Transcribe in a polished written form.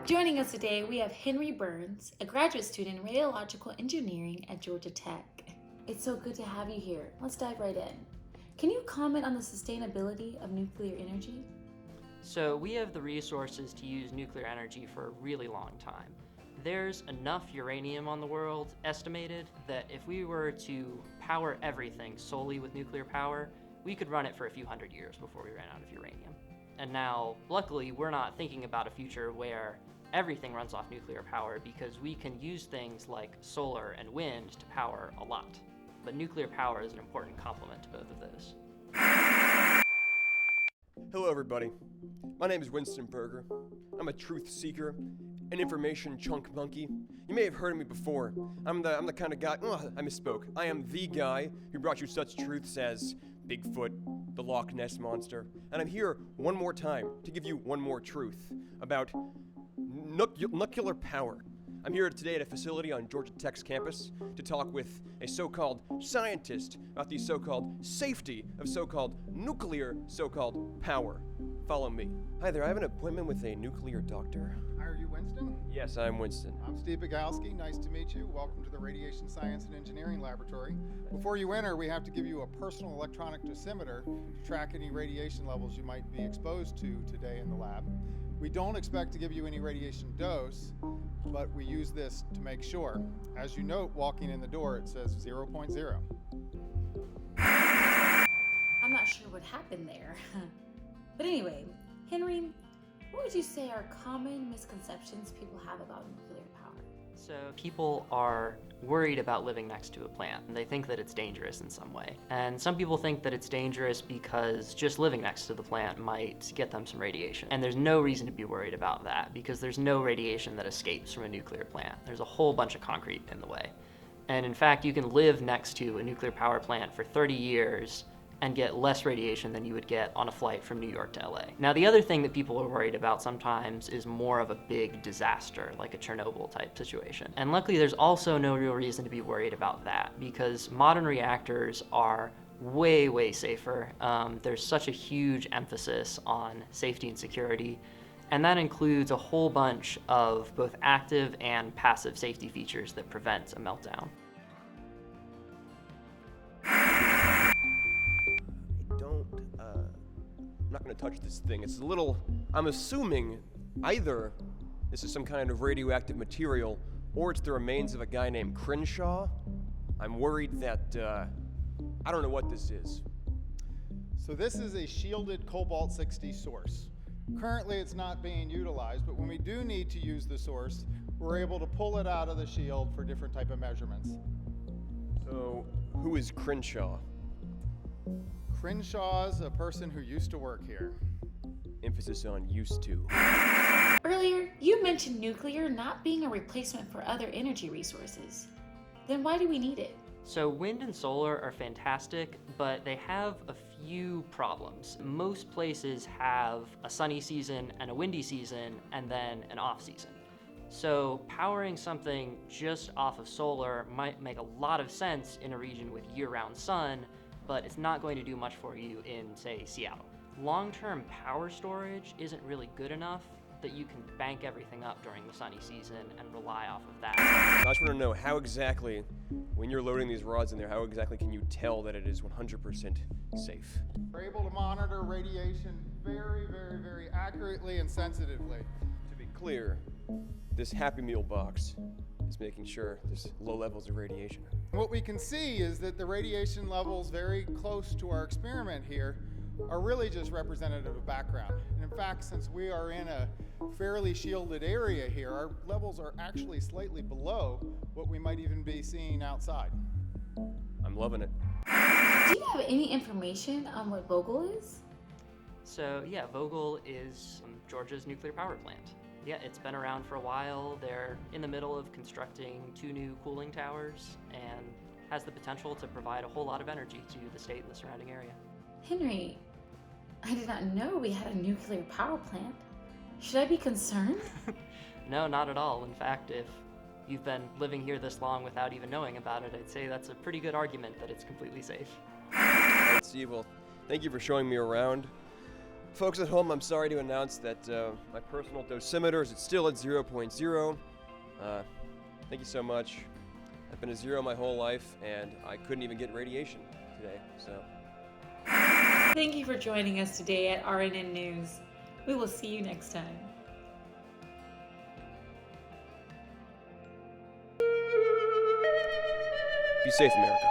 Joining us today, we have Henry Burns, a graduate student in radiological engineering at Georgia Tech. It's so good to have you here. Let's dive right in. Can you comment on the sustainability of nuclear energy? So we have the resources to use nuclear energy for a really long time. There's enough uranium on the world, estimated, that if we were to power everything solely with nuclear power, we could run it for a few hundred years before we ran out of uranium. And now, luckily, we're not thinking about a future where everything runs off nuclear power because we can use things like solar and wind to power a lot. But nuclear power is an important complement to both of those. Hello everybody, my name is Winston Berger. I'm a truth seeker, an information chunk monkey. You may have heard of me before. I'm the kind of guy, I misspoke. I am the guy who brought you such truths as Bigfoot, the Loch Ness Monster, and I'm here one more time to give you one more truth about nuclear power. I'm here today at a facility on Georgia Tech's campus to talk with a so-called scientist about the so-called safety of so-called nuclear so-called power. Follow me. Hi there, I have an appointment with a nuclear doctor. Hi, are you Winston? Yes, I'm Winston. I'm Steve Bogowski. Nice to meet you. Welcome to the Radiation Science and Engineering Laboratory. Before you enter, we have to give you a personal electronic dosimeter to track any radiation levels you might be exposed to today in the lab. We don't expect to give you any radiation dose, but we use this to make sure. As you note, walking in the door, it says 0.0. I'm not sure what happened there. But anyway, Henry, what would you say are common misconceptions people have about nuclear power? So people are worried about living next to a plant, and they think that it's dangerous in some way. And some people think that it's dangerous because just living next to the plant might get them some radiation. And there's no reason to be worried about that because there's no radiation that escapes from a nuclear plant. There's a whole bunch of concrete in the way. And in fact, you can live next to a nuclear power plant for 30 years and get less radiation than you would get on a flight from New York to LA. Now, the other thing that people are worried about sometimes is more of a big disaster, like a Chernobyl type situation. And luckily, there's also no real reason to be worried about that because modern reactors are way, way safer. There's such a huge emphasis on safety and security, and that includes a whole bunch of both active and passive safety features that prevent a meltdown. I'm not going to touch this thing. It's a little, I'm assuming either this is some kind of radioactive material or it's the remains of a guy named Crenshaw. I'm worried that, I don't know what this is. So this is a shielded cobalt-60 source. Currently it's not being utilized, but when we do need to use the source, we're able to pull it out of the shield for different type of measurements. So, who is Crenshaw? Crenshaw's a person who used to work here. Emphasis on used to. Earlier, you mentioned nuclear not being a replacement for other energy resources. Then why do we need it? So wind and solar are fantastic, but they have a few problems. Most places have a sunny season and a windy season and then an off season. So powering something just off of solar might make a lot of sense in a region with year-round sun, but it's not going to do much for you in, say, Seattle. Long-term power storage isn't really good enough that you can bank everything up during the sunny season and rely off of that. I just want to know how exactly, when you're loading these rods in there, how exactly can you tell that it is 100% safe? We're able to monitor radiation very, very, very accurately and sensitively. To be clear, this Happy Meal box is making sure there's low levels of radiation. What we can see is that the radiation levels very close to our experiment here are really just representative of background. And in fact, since we are in a fairly shielded area here, our levels are actually slightly below what we might even be seeing outside. I'm loving it. Do you have any information on what Vogel is? So yeah, Vogel is Georgia's nuclear power plant. Yeah, it's been around for a while. They're in the middle of constructing 2 new cooling towers and has the potential to provide a whole lot of energy to the state and the surrounding area. Henry, I did not know we had a nuclear power plant. Should I be concerned? No, not at all. In fact, if you've been living here this long without even knowing about it, I'd say that's a pretty good argument that it's completely safe. All right, Steve, well, thank you for showing me around. Folks at home, I'm sorry to announce that my personal dosimeter is still at 0.0. Thank you so much. I've been a zero my whole life, and I couldn't even get radiation today, so. Thank you for joining us today at RNN News. We will see you next time. Be safe, America.